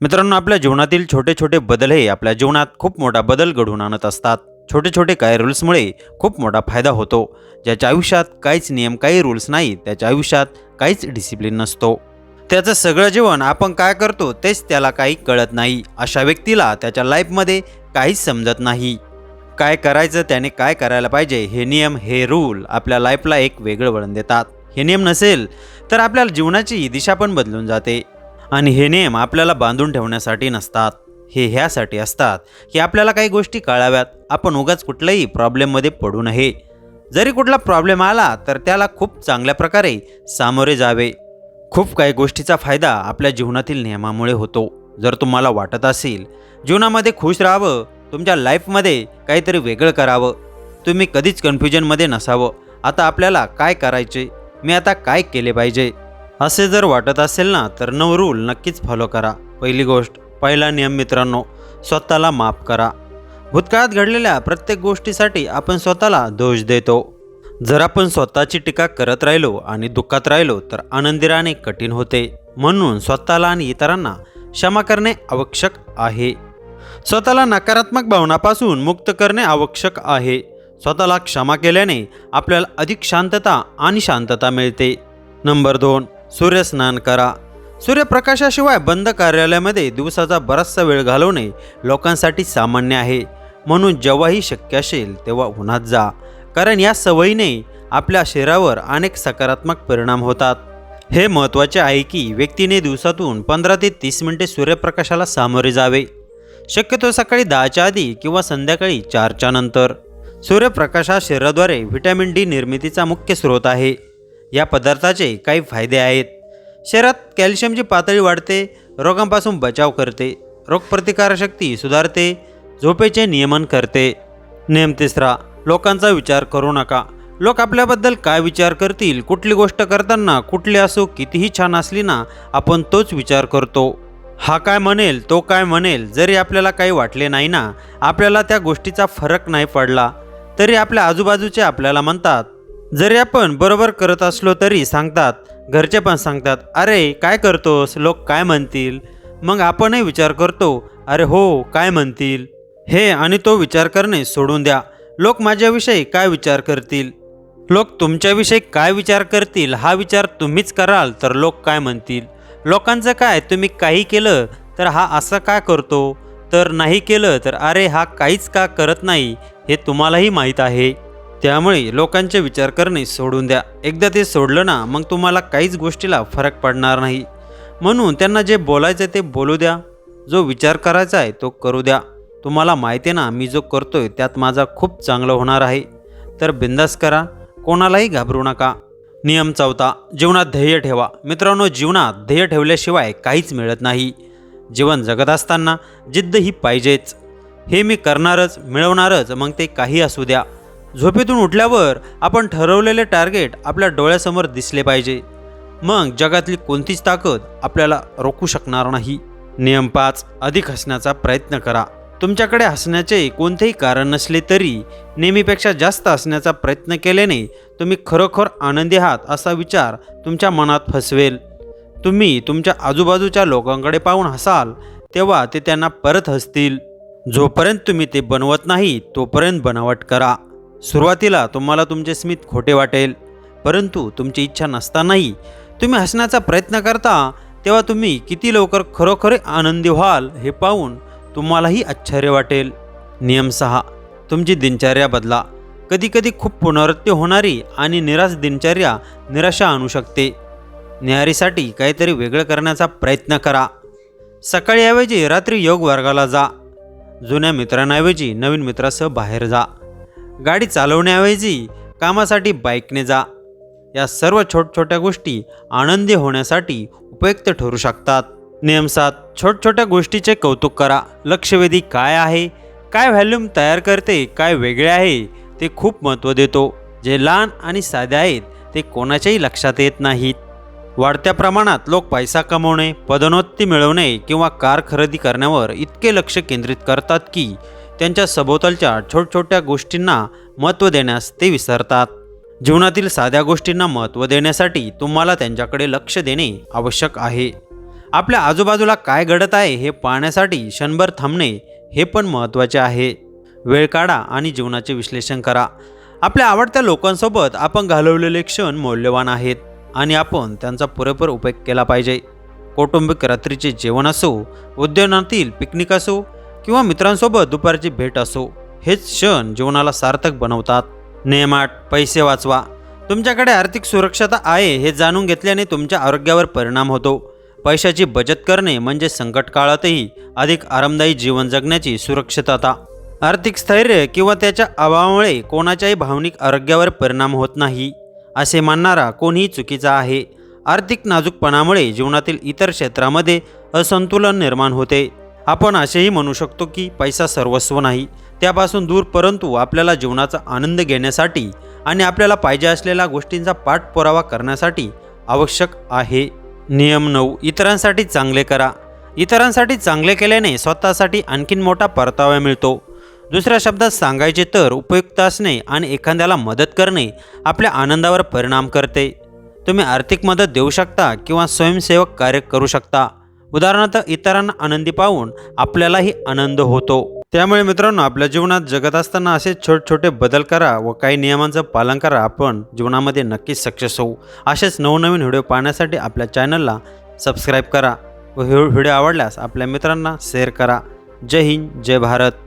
मित्रांनो, आपल्या जीवनातील छोटे छोटे बदल हे आपल्या जीवनात खूप मोठा बदल घडवून आणत असतात. छोटे छोटे काही रूल्समुळे खूप मोठा फायदा होतो. ज्याच्या आयुष्यात काहीच नियम काही रूल्स नाही, त्याच्या आयुष्यात काहीच डिसिप्लिन नसतो. त्याचं सगळं जीवन आपण काय करतो तेच त्याला काही कळत नाही. अशा व्यक्तीला त्याच्या लाईफमध्ये काहीच समजत नाही. काय करायचं, त्याने काय करायला पाहिजे, हे नियम हे रूल आपल्या लाईफला एक वेगळं वळण देतात. हे नियम नसेल तर आपल्या जीवनाची दिशा पण बदलून जाते. आणि हे नियम आपल्याला बांधून ठेवण्यासाठी नसतात, हे ह्यासाठी असतात की आपल्याला काही गोष्टी कळाव्यात. आपण उगाच कुठल्याही प्रॉब्लेममध्ये पडू नये. जरी कुठला प्रॉब्लेम आला तर त्याला खूप चांगल्या प्रकारे सामोरे जावे. खूप काही गोष्टीचा फायदा आपल्या जीवनातील नियमामुळे होतो. जर तुम्हाला वाटत असेल जीवनामध्ये खुश राहावं, तुमच्या लाईफमध्ये काहीतरी वेगळं करावं, तुम्ही कधीच कन्फ्युजनमध्ये नसावं, आता आपल्याला काय करायचे, मी आता काय केले पाहिजे, असे जर वाटत असेल ना, तर 9 रूल नक्कीच फॉलो करा. पहिली गोष्ट, पहिला नियम मित्रांनो, स्वतःला माफ करा. भूतकाळात घडलेल्या प्रत्येक गोष्टीसाठी आपण स्वतःला दोष देतो. जर आपण स्वतःची टीका करत राहिलो आणि दुःखात राहिलो तर आनंदी राहणे कठीण होते. म्हणून स्वतःला आणि इतरांना क्षमा करणे आवश्यक आहे. स्वतःला नकारात्मक भावनापासून मुक्त करणे आवश्यक आहे. स्वतःला क्षमा केल्याने आपल्याला अधिक शांतता आणि शांतता मिळते. नंबर 2, सूर्यस्नान करा. सूर्यप्रकाशाशिवाय बंद कार्यालयामध्ये दिवसाचा बराचसा वेळ घालवणे लोकांसाठी सामान्य आहे. म्हणून जेव्हाही शक्य असेल तेव्हा उन्हात जा, कारण या सवयीने आपल्या शरीरावर अनेक सकारात्मक परिणाम होतात. हे महत्त्वाचे आहे की व्यक्तीने दिवसातून 15 ते 30 मिनिटे सूर्यप्रकाशाला सामोरे जावे. शक्यतो सकाळी 10च्या आधी किंवा संध्याकाळी 4च्या नंतर. सूर्यप्रकाश हा शरीराद्वारे व्हिटॅमिन डी निर्मितीचा मुख्य स्रोत आहे. या पदार्थाचे काही फायदे आहेत. शरीरात कॅल्शियमची पातळी वाढते, रोगांपासून बचाव करते, रोगप्रतिकारशक्ती सुधारते, झोपेचे नियमन करते. नियम 3, लोकांचा विचार करू नका. लोक आपल्याबद्दल काय विचार करतील, कुठली गोष्ट करताना कुठली असो कितीही छान असली ना, आपण तोच विचार करतो. हा काय म्हणेल, तो काय म्हणेल, जरी आपल्याला काही वाटले नाही ना, आपल्याला त्या गोष्टीचा फरक नाही पडला तरी आपल्या आजूबाजूचे आपल्याला म्हणतात. जरी आपण बरोबर करत असलो तरी सांगतात, घरचे पण सांगतात, अरे काय करतोस, लोक काय म्हणतील. मग आपणही विचार करतो, अरे हो काय म्हणतील. हे आणि तो विचार करणे सोडून द्या. लोक माझ्याविषयी काय विचार करतील, लोक तुमच्याविषयी काय विचार करतील, हा विचार तुम्हीच कराल तर लोक काय म्हणतील. लोकांचं काय, तुम्ही काही केलं तर हा असं का करतो, तर नाही केलं तर अरे हा काहीच का करत नाही, हे तुम्हालाही माहीत आहे. त्यामुळे लोकांचे विचार करणे सोडून द्या. एकदा ते सोडलं ना, मग तुम्हाला काहीच गोष्टीला फरक पडणार नाही. म्हणून त्यांना जे बोलायचं ते बोलू द्या, जो विचार करायचा आहे तो करू द्या. तुम्हाला माहिती आहे ना, मी जो करतोय त्यात माझा खूप चांगलं होणार आहे, तर बिंदास करा, कोणालाही घाबरू नका. नियम 4, जीवनात ध्येय ठेवा. मित्रांनो, जीवनात ध्येय ठेवल्याशिवाय काहीच मिळत नाही. जीवन जगत असताना जिद्द ही पाहिजेच. हे मी करणारच, मिळवणारच, मग ते काही असू द्या. झोपेतून उठल्यावर आपण ठरवलेले टार्गेट आपल्या डोळ्यासमोर दिसले पाहिजे. मग जगातली कोणतीच ताकद आपल्याला रोखू शकणार नाही. नियम 5, अधिक हसण्याचा प्रयत्न करा. तुमच्याकडे हसण्याचे कोणतेही कारण नसले तरी नेहमीपेक्षा जास्त हसण्याचा प्रयत्न केल्याने तुम्ही खरोखर आनंदी आहात असा विचार तुमच्या मनात फसवेल. तुम्ही तुमच्या आजूबाजूच्या लोकांकडे पाहून हसाल तेव्हा ते त्यांना परत हसतील. जोपर्यंत तुम्ही ते बनवत नाही तोपर्यंत बनावट करा. सुरुवातीला तुम्हाला तुमचे स्मित खोटे वाटेल, परंतु तुमची इच्छा नसतानाही तुम्ही हसण्याचा प्रयत्न करता तेव्हा तुम्ही किती लवकर खरोखर आनंदी व्हाल हे पाहून तुम्हालाही आश्चर्य वाटेल. नियम 6, तुमची दिनचर्या बदला. कधीकधी खूप पुनरावृत्ती होणारी आणि निराश दिनचर्या निराशा आणू शकते. न्याहारीसाठी काहीतरी वेगळं करण्याचा प्रयत्न करा. सकाळीऐवजी रात्री योग वर्गाला जा. जुन्या मित्रांऐवजी नवीन मित्रासह बाहेर जा. गाडी चालवण्याऐवजी कामासाठी बाईकने जा. या सर्व छोट्या गोष्टी आनंदी होण्यासाठी उपयुक्त ठरू शकतात. नियम 7, छोट्या गोष्टीचे कौतुक करा. लक्षवेधी काय आहे, काय व्हॅल्यूम तयार करते, काय वेगळे आहे ते खूप महत्त्व देतो. जे लहान आणि साधे आहेत ते कोणाच्याही लक्षात येत नाहीत. वाढत्या प्रमाणात लोक पैसा कमवणे, पदोन्नती मिळवणे किंवा कार खरेदी करण्यावर इतके लक्ष केंद्रित करतात की त्यांच्या सभोवतालच्या छोट्या गोष्टींना महत्त्व देण्यास ते विसरतात. जीवनातील साध्या गोष्टींना महत्त्व देण्यासाठी तुम्हाला त्यांच्याकडे लक्ष देणे आवश्यक आहे. आपल्या आजूबाजूला काय घडत आहे हे पाहण्यासाठी क्षणभर थांबणे हे पण महत्त्वाचे आहे. वेळ काढा आणि जीवनाचे विश्लेषण करा. आपल्या आवडत्या लोकांसोबत आपण घालवलेले क्षण मौल्यवान आहेत आणि आपण त्यांचा पुरेपूर उपयोग केला पाहिजे. कौटुंबिक रात्रीचे जेवण असो, उद्यानातील पिकनिक असो किंवा मित्रांसोबत दुपारची भेट असो, हेच क्षण जीवनाला सार्थक बनवतात. नियम 8, पैसे वाचवा. तुमच्याकडे आर्थिक सुरक्षता आहे हे जाणून घेतल्याने तुमच्या आरोग्यावर परिणाम होतो. पैशाची बचत करणे म्हणजे संकट काळातही अधिक आरामदायी जीवन जगण्याची सुरक्षितता. आर्थिक स्थैर्य किंवा त्याच्या अभावामुळे कोणाच्याही भावनिक आरोग्यावर परिणाम होत नाही असे मानणारा कोणीही चुकीचा आहे. आर्थिक नाजूकपणामुळे जीवनातील इतर क्षेत्रामध्ये असंतुलन निर्माण होते. आपण असेही म्हणू शकतो की पैसा सर्वस्व नाही, त्यापासून दूर, परंतु आपल्याला जीवनाचा आनंद घेण्यासाठी आणि आपल्याला पाहिजे असलेल्या गोष्टींचा पाठपुरावा करण्यासाठी आवश्यक आहे. नियम 9, इतरांसाठी चांगले करा. इतरांसाठी चांगले केल्याने स्वतःसाठी आणखीन मोठा परतावा मिळतो. दुसऱ्या शब्दात सांगायचे तर उपयुक्त असणे आणि एखाद्याला मदत करणे आपल्या आनंदावर परिणाम करते. तुम्ही आर्थिक मदत देऊ शकता किंवा स्वयंसेवक कार्य करू शकता. उदाहरणार्थ, इतरांना आनंदी पाहून आपल्यालाही आनंद होतो. त्यामुळे मित्रांनो, आपल्या जीवनात जगत असताना असे छोटे छोटे बदल करा व काही नियमांचं पालन करा. आपण जीवनामध्ये नक्कीच सक्सेस होऊ. असेच नवनवीन व्हिडिओ पाहण्यासाठी आपल्या चॅनलला सबस्क्राईब करा व व्हिडिओ आवडल्यास आपल्या मित्रांना शेअर करा. जय हिंद, जय भारत.